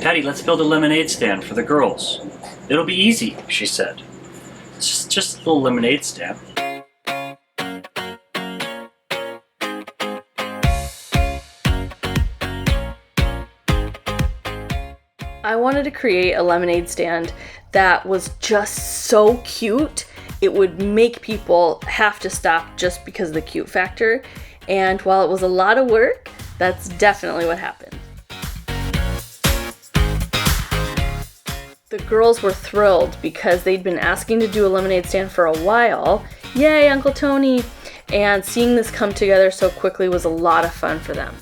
"Daddy, let's build a lemonade stand for the girls. It'll be easy," she said. "It's just a little lemonade stand." I wanted to create a lemonade stand that was just so cute, it would make people have to stop just because of the cute factor. And while it was a lot of work, that's definitely what happened. The girls were thrilled because they'd been asking to do a lemonade stand for a while. Yay, Uncle Tony! And seeing this come together so quickly was a lot of fun for them.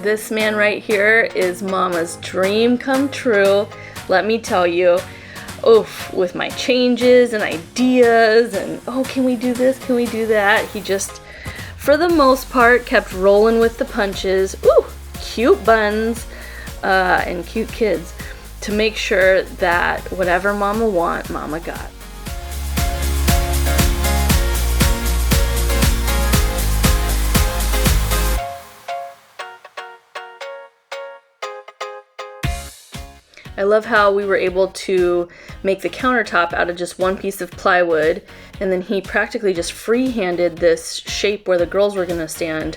This man right here is Mama's dream come true. Let me tell you, oof, with my changes and ideas and, oh, can we do this? Can we do that? He just, for the most part, kept rolling with the punches. Ooh, cute buns and cute kids to make sure that whatever Mama want, Mama got. I love how we were able to make the countertop out of just one piece of plywood, and then he practically just free-handed this shape where the girls were gonna stand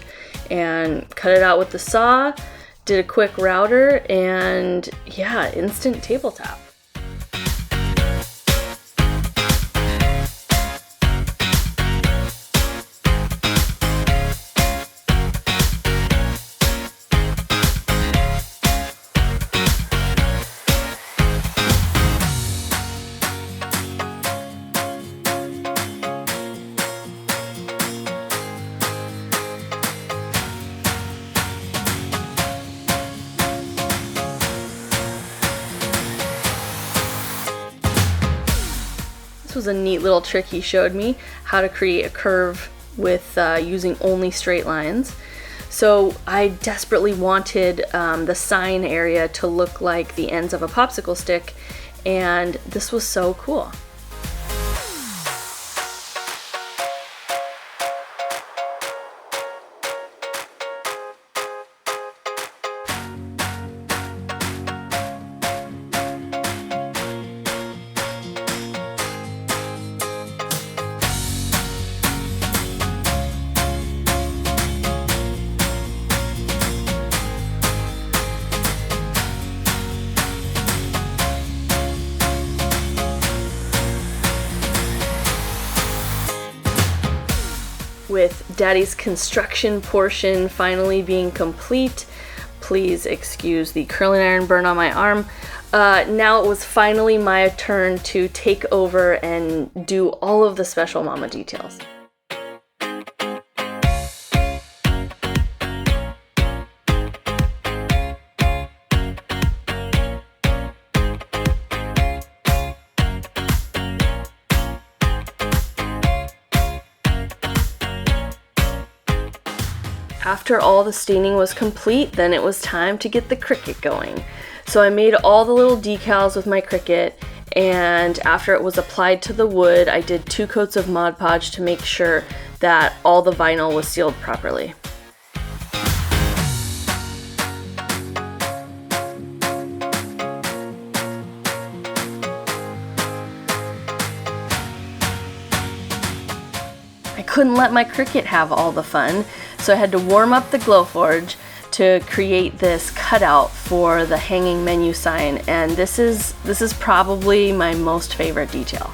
and cut it out with the saw, did a quick router, and yeah, instant tabletop. This was a neat little trick he showed me, how to create a curve with using only straight lines. So I desperately wanted the sign area to look like the ends of a popsicle stick, and this was so cool. With Daddy's construction portion finally being complete, please excuse the curling iron burn on my arm. Now it was finally my turn to take over and do all of the special Mama details. After all the staining was complete, then it was time to get the Cricut going. So I made all the little decals with my Cricut, and after it was applied to the wood, I did 2 coats of Mod Podge to make sure that all the vinyl was sealed properly. I couldn't let my Cricut have all the fun, so I had to warm up the Glowforge to create this cutout for the hanging menu sign, and this is probably my most favorite detail.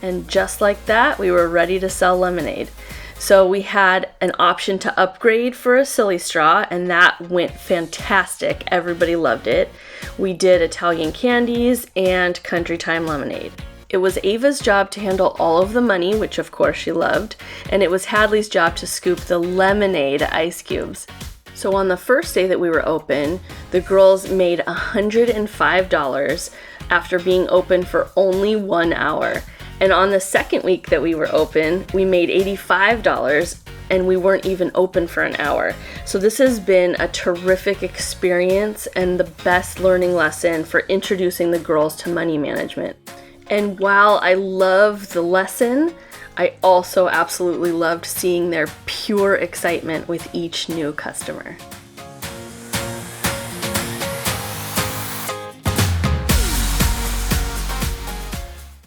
And just like that, we were ready to sell lemonade. So we had an option to upgrade for a silly straw, and that went fantastic. Everybody loved it. We did Italian candies and country time lemonade. It was Ava's job to handle all of the money, which of course she loved, and it was Hadley's job to scoop the lemonade ice cubes. So on the first day that we were open, the girls made $105 after being open for only 1 hour. And on the second week that we were open, we made $85 and we weren't even open for an hour. So this has been a terrific experience and the best learning lesson for introducing the girls to money management. And while I loved the lesson, I also absolutely loved seeing their pure excitement with each new customer.